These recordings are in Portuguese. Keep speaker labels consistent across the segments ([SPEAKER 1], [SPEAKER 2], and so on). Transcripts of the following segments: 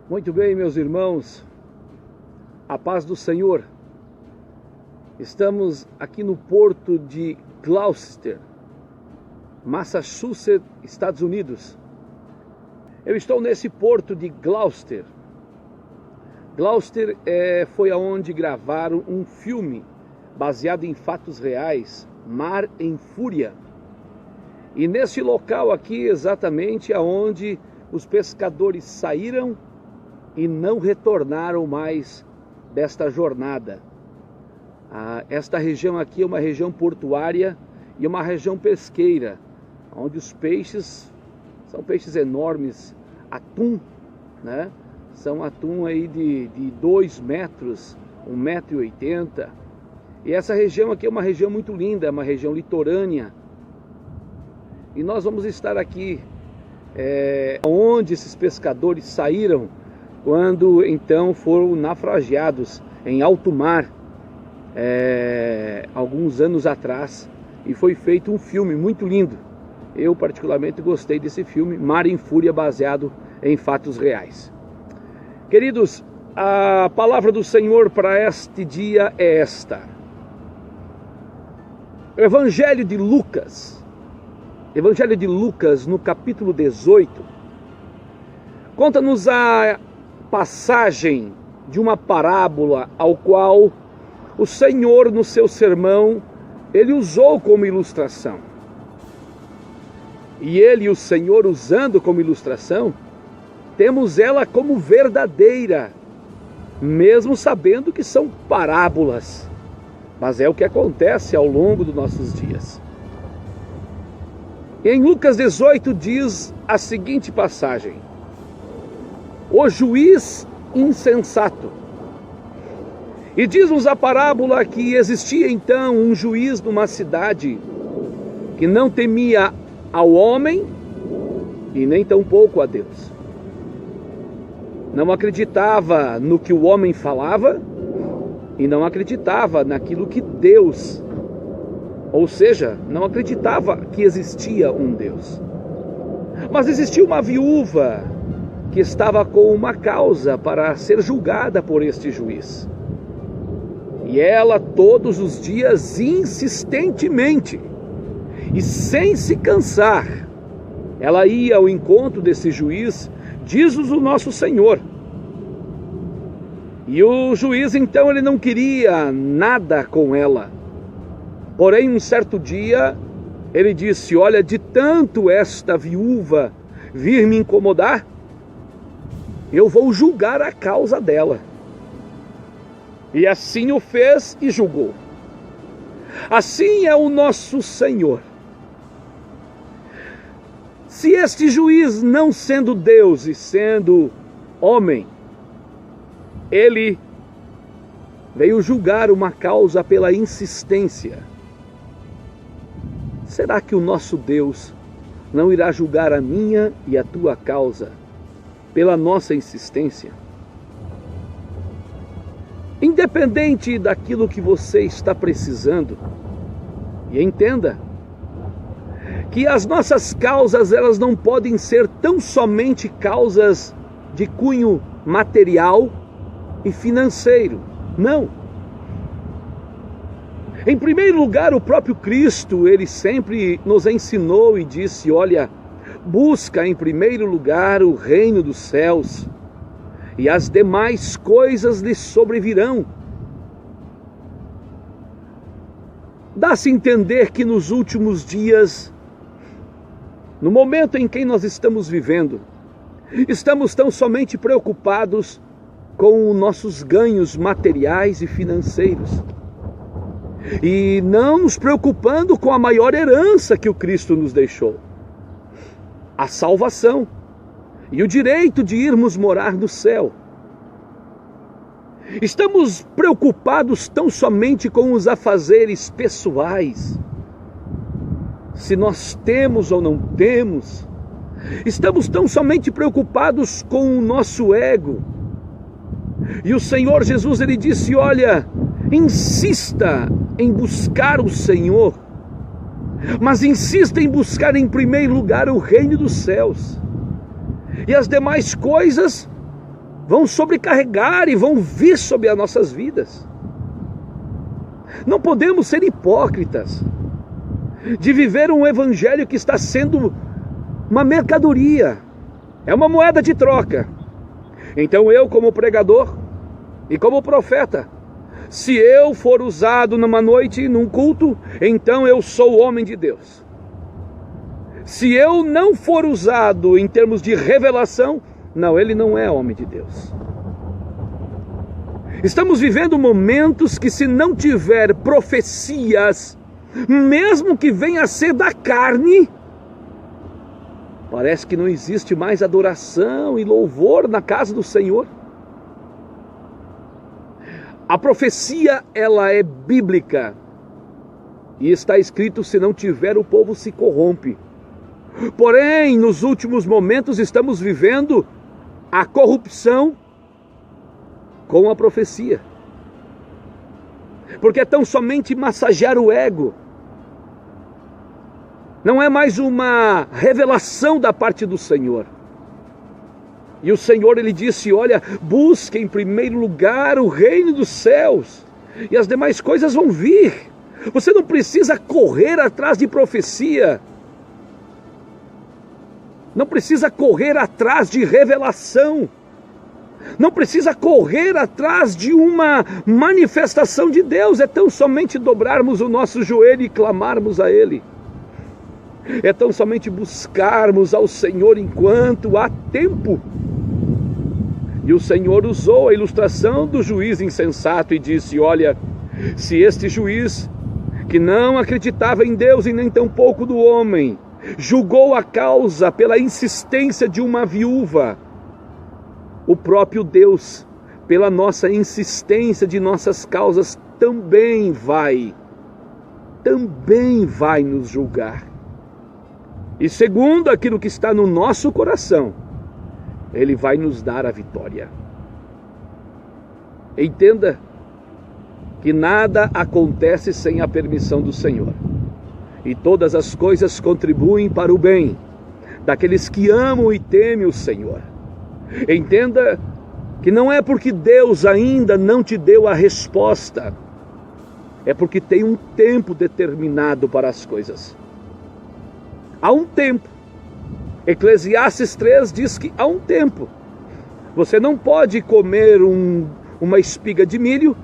[SPEAKER 1] Muito bem, meus irmãos, a paz do Senhor. Estamos aqui no porto de Gloucester, Massachusetts, Estados Unidos. Eu estou nesse porto de Gloucester. Gloucester foi aonde gravaram um filme baseado em fatos reais, Mar em Fúria. E nesse local aqui exatamente aonde os pescadores saíram e não retornaram mais desta jornada. Esta região aqui é uma região portuária e uma região pesqueira, onde os peixes são peixes enormes, atum, né? São atum aí de 2 metros, 1,80 m. E essa região aqui é uma região muito linda, é uma região litorânea. E nós vamos estar aqui, onde esses pescadores saíram, quando então foram naufragiados em alto mar, alguns anos atrás, e foi feito um filme muito lindo. Eu particularmente gostei desse filme, Mar em Fúria, baseado em fatos reais. Queridos, a palavra do Senhor para este dia é esta. Evangelho de Lucas, no capítulo 18, conta-nos a passagem de uma parábola ao qual o Senhor, no seu sermão, ele usou como ilustração. E ele, o Senhor, usando como ilustração, temos ela como verdadeira, mesmo sabendo que são parábolas, mas é o que acontece ao longo dos nossos dias. Em Lucas 18 diz a seguinte passagem: o juiz insensato. E diz-nos a parábola que existia então um juiz numa cidade que não temia ao homem e nem tampouco a Deus. Não acreditava no que o homem falava e não acreditava naquilo que Deus, ou seja, não acreditava que existia um Deus. Mas existia uma viúva que estava com uma causa para ser julgada por este juiz. E ela todos os dias, insistentemente e sem se cansar, ela ia ao encontro desse juiz, diz-nos o nosso Senhor. E o juiz então ele não queria nada com ela. Porém, um certo dia, ele disse: olha, de tanto esta viúva vir me incomodar, eu vou julgar a causa dela. E assim o fez e julgou. Assim é o nosso Senhor. Se este juiz, não sendo Deus e sendo homem, ele veio julgar uma causa pela insistência, será que o nosso Deus não irá julgar a minha e a tua causa pela nossa insistência? Independente daquilo que você está precisando, e entenda que as nossas causas, elas não podem ser tão somente causas de cunho material e financeiro. Não. Em primeiro lugar, o próprio Cristo, ele sempre nos ensinou e disse: olha, busca em primeiro lugar o reino dos céus, e as demais coisas lhe sobrevirão. Dá-se a entender que nos últimos dias, no momento em que nós estamos vivendo, estamos tão somente preocupados com os nossos ganhos materiais e financeiros, e não nos preocupando com a maior herança que o Cristo nos deixou, a salvação e o direito de irmos morar no céu. Estamos preocupados tão somente com os afazeres pessoais, se nós temos ou não temos. Estamos tão somente preocupados com o nosso ego. E o Senhor Jesus, ele disse: olha, insista em buscar o Senhor, mas insista em buscar em primeiro lugar o reino dos céus, e as demais coisas vão sobrecarregar e vão vir sobre as nossas vidas. Não podemos ser hipócritas de viver um evangelho que está sendo uma mercadoria, é uma moeda de troca. Então eu, como pregador e como profeta, se eu for usado numa noite, num culto, então eu sou homem de Deus. Se eu não for usado em termos de revelação, não, ele não é homem de Deus. Estamos vivendo momentos que, se não tiver profecias, mesmo que venha a ser da carne, parece que não existe mais adoração e louvor na casa do Senhor. A profecia, ela é bíblica. E está escrito: se não tiver, o povo se corrompe. Porém, nos últimos momentos estamos vivendo a corrupção com a profecia. Porque é tão somente massagear o ego. Não é mais uma revelação da parte do Senhor. E o Senhor, ele disse: olha, busque em primeiro lugar o reino dos céus, e as demais coisas vão vir. Você não precisa correr atrás de profecia. Não precisa correr atrás de revelação. Não precisa correr atrás de uma manifestação de Deus. É tão somente dobrarmos o nosso joelho e clamarmos a Ele. É tão somente buscarmos ao Senhor enquanto há tempo. E o Senhor usou a ilustração do juiz insensato e disse: olha, se este juiz, que não acreditava em Deus e nem tampouco do homem, julgou a causa pela insistência de uma viúva, o próprio Deus, pela nossa insistência de nossas causas, também vai nos julgar. E segundo aquilo que está no nosso coração, Ele vai nos dar a vitória. Entenda que nada acontece sem a permissão do Senhor. E todas as coisas contribuem para o bem daqueles que amam e temem o Senhor. Entenda que não é porque Deus ainda não te deu a resposta, é porque tem um tempo determinado para as coisas. Há um tempo. Eclesiastes 3 diz que há um tempo. Você não pode comer uma espiga de milho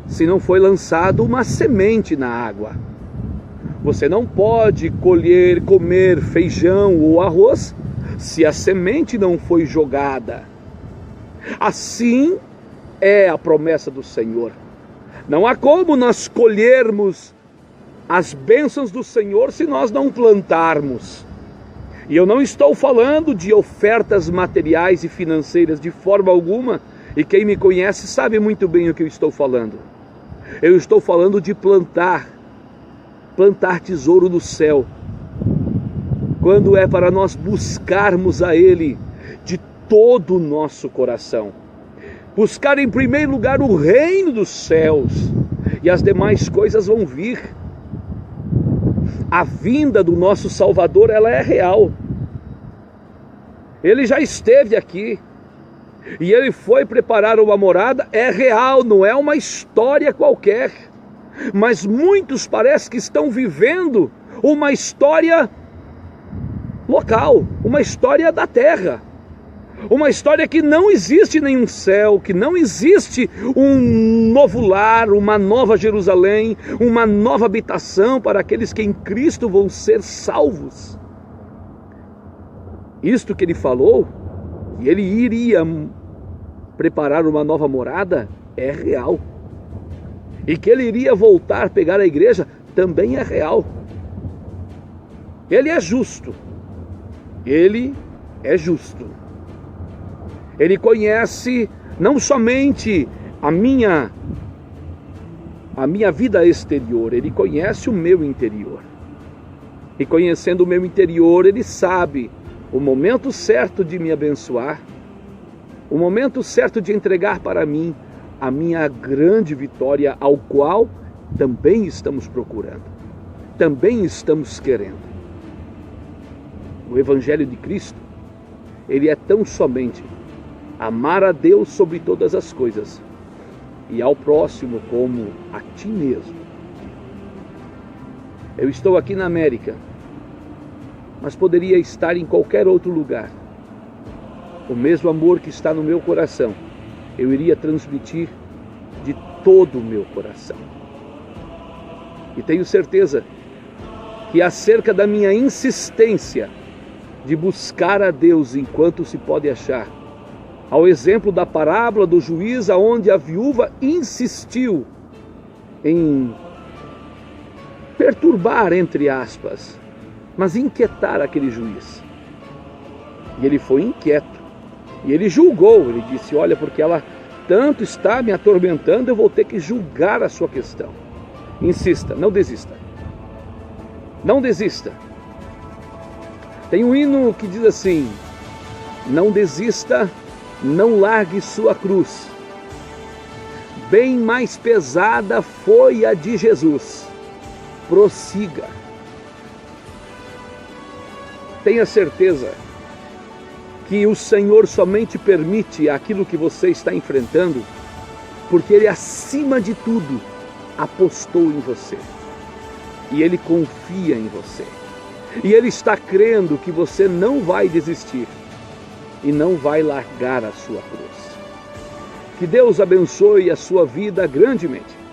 [SPEAKER 1] se não foi lançado uma semente na água. Você não pode comer feijão ou arroz se a semente não foi jogada. Assim é a promessa do Senhor. Não há como nós colhermos as bênçãos do Senhor se nós não plantarmos. E eu não estou falando de ofertas materiais e financeiras de forma alguma, e quem me conhece sabe muito bem o que eu estou falando. Eu estou falando de plantar tesouro no céu, quando é para nós buscarmos a Ele de todo o nosso coração. Buscar em primeiro lugar o reino dos céus, e as demais coisas vão vir. A vinda do nosso Salvador, ela é real. Ele já esteve aqui, e Ele foi preparar uma morada, é real, não é uma história qualquer. Mas muitos parece que estão vivendo uma história local, uma história da terra, uma história que não existe nenhum céu, que não existe um novo lar, uma nova Jerusalém, uma nova habitação para aqueles que em Cristo vão ser salvos. Isto que Ele falou, que Ele iria preparar uma nova morada, é real. E que Ele iria voltar a pegar a igreja, também é real. Ele é justo. Ele é justo. Ele conhece não somente a minha vida exterior, Ele conhece o meu interior. E conhecendo o meu interior, Ele sabe o momento certo de me abençoar, o momento certo de entregar para mim a minha grande vitória, ao qual também estamos procurando, também estamos querendo. O Evangelho de Cristo, ele é tão somente amar a Deus sobre todas as coisas e ao próximo como a ti mesmo. Eu estou aqui na América, mas poderia estar em qualquer outro lugar. O mesmo amor que está no meu coração, eu iria transmitir de todo o meu coração. E tenho certeza que acerca da minha insistência de buscar a Deus enquanto se pode achar, ao exemplo da parábola do juiz, onde a viúva insistiu em perturbar, entre aspas, mas inquietar aquele juiz. E ele foi inquieto. E ele julgou, ele disse, olha, porque ela tanto está me atormentando, eu vou ter que julgar a sua questão. Insista, não desista. Não desista. Tem um hino que diz assim, não desista, não largue sua cruz. Bem mais pesada foi a de Jesus. Prossiga. Tenha certeza que o Senhor somente permite aquilo que você está enfrentando, porque Ele, acima de tudo, apostou em você. E Ele confia em você. E Ele está crendo que você não vai desistir e não vai largar a sua cruz. Que Deus abençoe a sua vida grandemente.